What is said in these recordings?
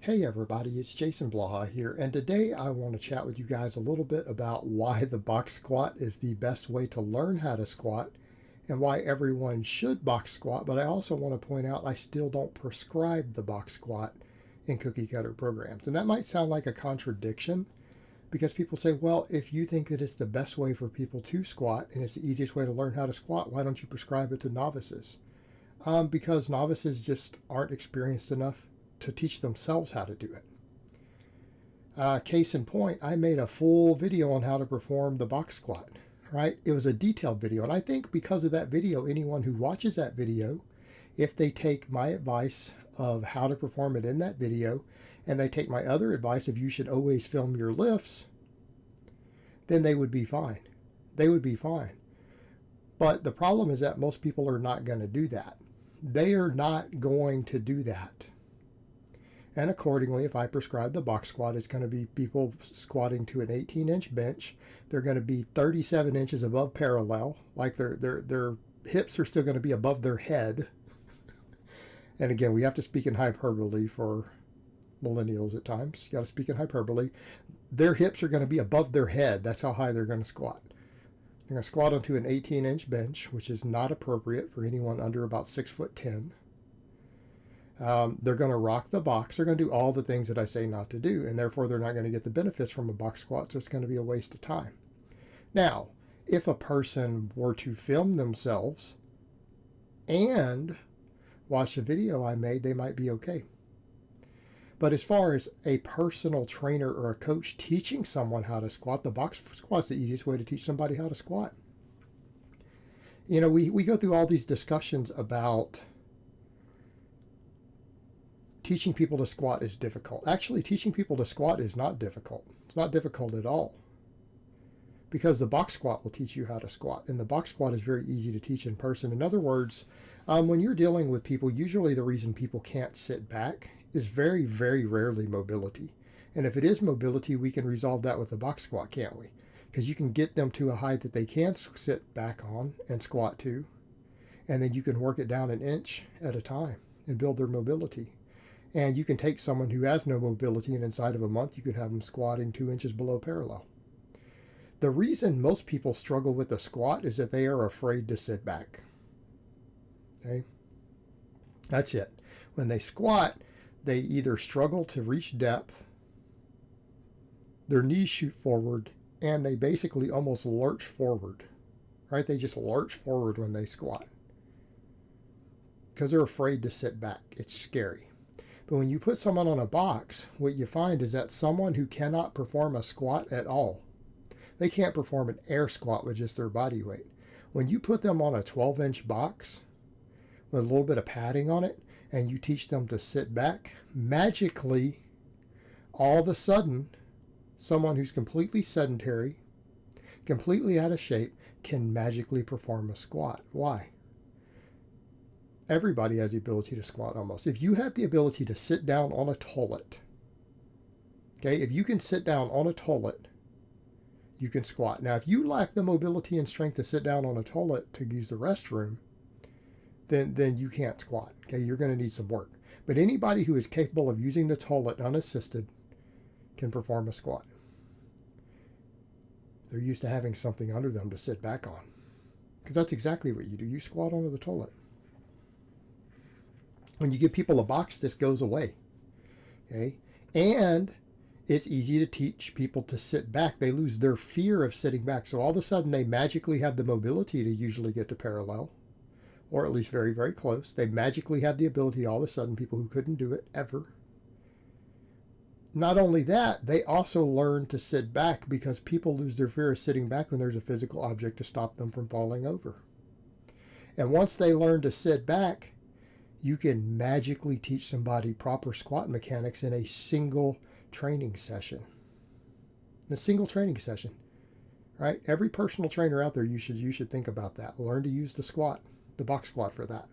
Hey everybody, it's Jason Blaha here, and today I want to chat with you guys a little bit about why the box squat is the best way to learn how to squat and why everyone should box squat, but I also want to point out I still don't prescribe the box squat in cookie cutter programs. And that might sound like a contradiction because people say, well, if you think that it's the best way for people to squat and it's the easiest way to learn how to squat, why don't you prescribe it to novices? Because novices just aren't experienced enough to teach themselves how to do it. Case in point, I made a full video on how to perform the box squat, right? It was a detailed video. And I think because of that video, anyone who watches that video, if they take my advice of how to perform it in that video, and they take my other advice of you should always film your lifts, then they would be fine. They would be fine. But the problem is that most people are not going to do that. They are not going to do that. And accordingly, if I prescribe the box squat, it's going to be people squatting to an 18-inch bench. They're going to be 37 inches above parallel, like their hips are still going to be above their head. And again, we have to speak in hyperbole for millennials at times. You got to speak in hyperbole. Their hips are going to be above their head. That's how high they're going to squat. They're going to squat onto an 18-inch bench, which is not appropriate for anyone under about 6'10". They're going to rock the box. They're going to do all the things that I say not to do, and therefore they're not going to get the benefits from a box squat, so it's going to be a waste of time. Now, if a person were to film themselves and watch the video I made, they might be okay. But as far as a personal trainer or a coach teaching someone how to squat, the box squat's the easiest way to teach somebody how to squat. You know, we go through all these discussions about teaching people to squat is difficult. Actually, teaching people to squat is not difficult. It's not difficult at all. Because the box squat will teach you how to squat. And the box squat is very easy to teach in person. In other words, when you're dealing with people, usually the reason people can't sit back is very, very rarely mobility. And if it is mobility, we can resolve that with the box squat, can't we? Because you can get them to a height that they can sit back on and squat to. And then you can work it down an inch at a time and build their mobility. And you can take someone who has no mobility and inside of a month you can have them squatting 2 inches below parallel. The reason most people struggle with the squat is that they are afraid to sit back. Okay? That's it. When they squat, they either struggle to reach depth, their knees shoot forward, and they basically almost lurch forward. Right? They just lurch forward when they squat. Because they're afraid to sit back. It's scary. But when you put someone on a box, what you find is that someone who cannot perform a squat at all, they can't perform an air squat with just their body weight. When you put them on a 12-inch box with a little bit of padding on it, and you teach them to sit back, magically, all of a sudden, someone who's completely sedentary, completely out of shape, can magically perform a squat. Why? Everybody has the ability to squat almost. If you have the ability to sit down on a toilet, okay, if you can sit down on a toilet, you can squat. Now, if you lack the mobility and strength to sit down on a toilet to use the restroom, then you can't squat. Okay, you're going to need some work. But anybody who is capable of using the toilet unassisted can perform a squat. They're used to having something under them to sit back on. Because that's exactly what you do. You squat onto the toilet. When you give people a box, this goes away. Okay? And it's easy to teach people to sit back. They lose their fear of sitting back. So all of a sudden, they magically have the mobility to usually get to parallel, or at least very, very close. They magically have the ability, all of a sudden, people who couldn't do it ever. Not only that, they also learn to sit back because people lose their fear of sitting back when there's a physical object to stop them from falling over. And once they learn to sit back, you can magically teach somebody proper squat mechanics in a single training session. A single training session, right? Every personal trainer out there, you should think about that. Learn to use the squat, the box squat for that.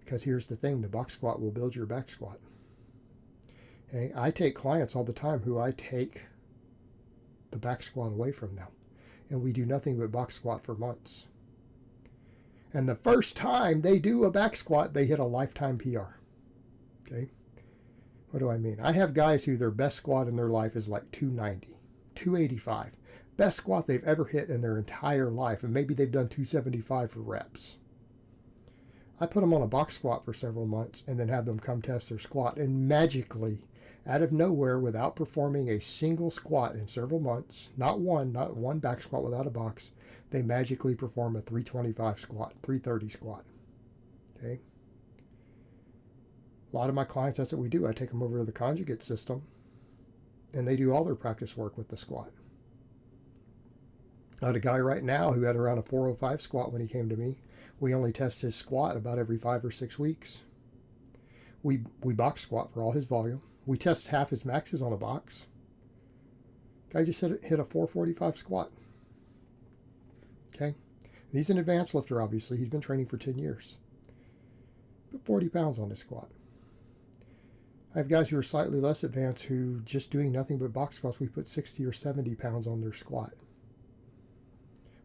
Because here's the thing, the box squat will build your back squat. Okay? I take clients all the time who I take the back squat away from them. And we do nothing but box squat for months. And the first time they do a back squat, they hit a lifetime PR. Okay? What do I mean? I have guys who their best squat in their life is like 290, 285. Best squat they've ever hit in their entire life, and maybe they've done 275 for reps. I put them on a box squat for several months and then have them come test their squat, and magically, out of nowhere, without performing a single squat in several months, not one back squat without a box, they magically perform a 325 squat, 330 squat. Okay. A lot of my clients, that's what we do. I take them over to the conjugate system, and they do all their practice work with the squat. I had a guy right now who had around a 405 squat when he came to me. We only test his squat about every 5 or 6 weeks. We box squat for all his volume. We test half his maxes on a box. Guy just hit a 445 squat. Okay? And he's an advanced lifter, obviously. He's been training for 10 years. Put 40 pounds on his squat. I have guys who are slightly less advanced who just doing nothing but box squats, we put 60 or 70 pounds on their squat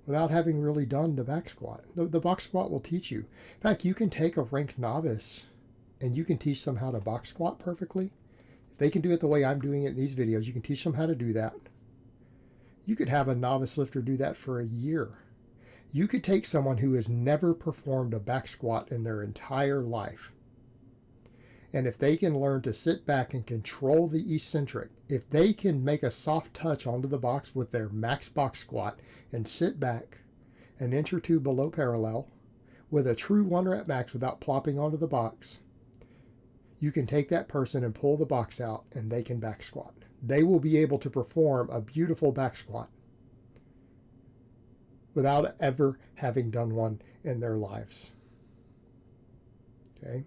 without having really done the back squat. The box squat will teach you. In fact, you can take a ranked novice and you can teach them how to box squat perfectly. If they can do it the way I'm doing it in these videos, you can teach them how to do that. You could have a novice lifter do that for a year. You could take someone who has never performed a back squat in their entire life, and if they can learn to sit back and control the eccentric, if they can make a soft touch onto the box with their max box squat and sit back an inch or two below parallel with a true 1 rep max without plopping onto the box, you can take that person and pull the box out and they can back squat. They will be able to perform a beautiful back squat without ever having done one in their lives. Okay?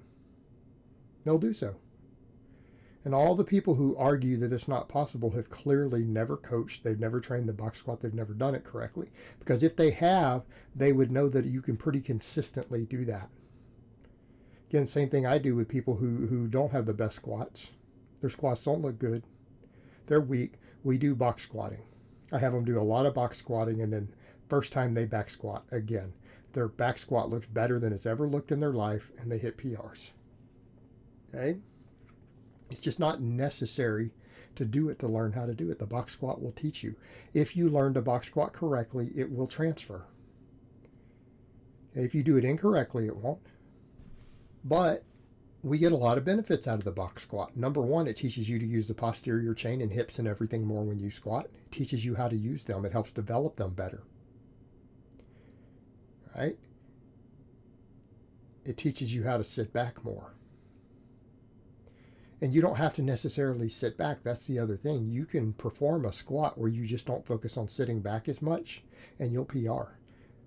They'll do so. And all the people who argue that it's not possible have clearly never coached, they've never trained the box squat, they've never done it correctly. Because if they have, they would know that you can pretty consistently do that. Again, same thing I do with people who don't have the best squats. Their squats don't look good. They're weak. We do box squatting. I have them do a lot of box squatting, and then first time they back squat again, their back squat looks better than it's ever looked in their life, and they hit PRs. Okay? It's just not necessary to do it to learn how to do it. The box squat will teach you. If you learn to box squat correctly, it will transfer. Okay? If you do it incorrectly, it won't. But we get a lot of benefits out of the box squat. Number one, it teaches you to use the posterior chain and hips and everything more when you squat. It teaches you how to use them. It helps develop them better. Right? It teaches you how to sit back more. And you don't have to necessarily sit back. That's the other thing. You can perform a squat where you just don't focus on sitting back as much, and you'll PR.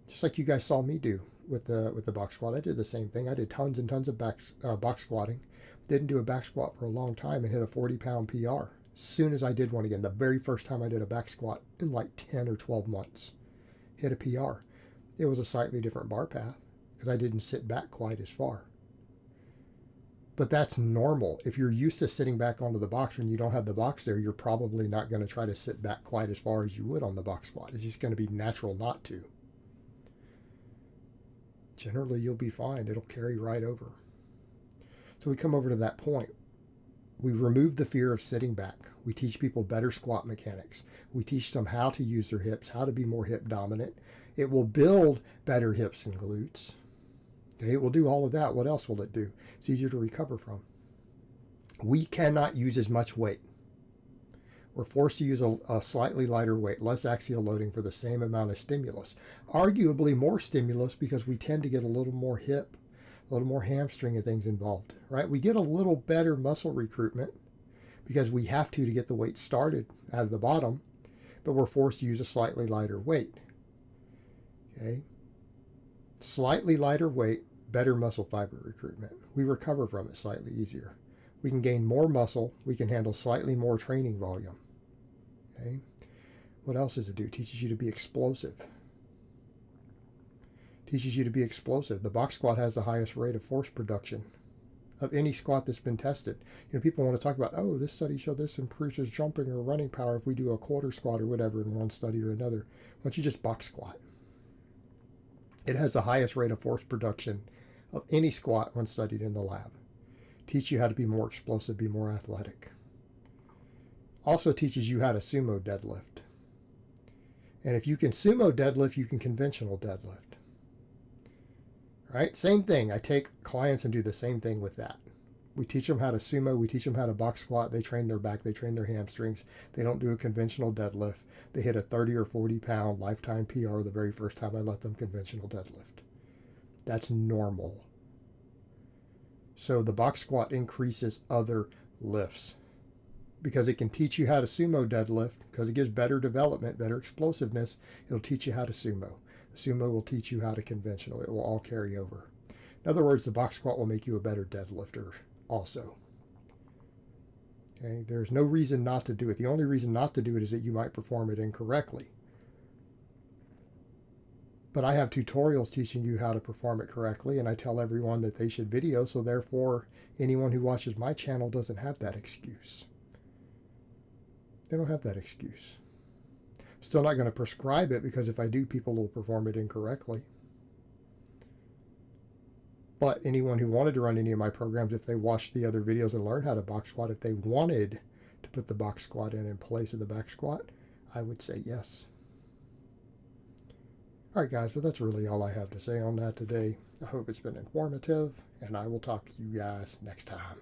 Just like you guys saw me do with the box squat. I did the same thing. I did tons and tons of box squatting. Didn't do a back squat for a long time and hit a 40-pound PR. As soon as I did one again, the very first time I did a back squat in like 10 or 12 months, hit a PR. It was a slightly different bar path because I didn't sit back quite as far. But that's normal. If you're used to sitting back onto the box when you don't have the box there, you're probably not going to try to sit back quite as far as you would on the box squat. It's just going to be natural not to. Generally, you'll be fine. It'll carry right over. So we come over to that point. We remove the fear of sitting back. We teach people better squat mechanics. We teach them how to use their hips, how to be more hip dominant. It will build better hips and glutes. Okay, it will do all of that. What else will it do? It's easier to recover from. We cannot use as much weight. We're forced to use a slightly lighter weight, less axial loading for the same amount of stimulus. Arguably more stimulus because we tend to get a little more hip, a little more hamstring and things involved, right? We get a little better muscle recruitment because we have to get the weight started out of the bottom, but we're forced to use a slightly lighter weight. Okay? Slightly lighter weight, better muscle fiber recruitment. We recover from it slightly easier. We can gain more muscle. We can handle slightly more training volume. Okay? What else does it do? It teaches you to be explosive. Teaches you to be explosive. The box squat has the highest rate of force production of any squat that's been tested. You know, people want to talk about, oh, this study showed this improves jumping or running power if we do a quarter squat or whatever in one study or another. Why don't you just box squat? It has the highest rate of force production of any squat when studied in the lab. teach you how to be more explosive, be more athletic. Also teaches you how to sumo deadlift. And if you can sumo deadlift, you can conventional deadlift. Right? Same thing. I take clients and do the same thing with that. We teach them how to sumo. We teach them how to box squat. They train their back. They train their hamstrings. They don't do a conventional deadlift. They hit a 30 or 40 pound lifetime PR the very first time I let them conventional deadlift. That's normal. So the box squat increases other lifts because it can teach you how to sumo deadlift because it gives better development, better explosiveness. It'll teach you how to sumo. The sumo will teach you how to conventional. It will all carry over. In other words, the box squat will make you a better deadlifter also. Okay? There's no reason not to do it. The only reason not to do it is that you might perform it incorrectly. But I have tutorials teaching you how to perform it correctly, and I tell everyone that they should video, so therefore anyone who watches my channel doesn't have that excuse. They don't have that excuse. Still not going to prescribe it because if I do, people will perform it incorrectly. But anyone who wanted to run any of my programs, if they watched the other videos and learned how to box squat, if they wanted to put the box squat in place of the back squat, I would say yes. All right, guys, but that's really all I have to say on that today. I hope it's been informative, and I will talk to you guys next time.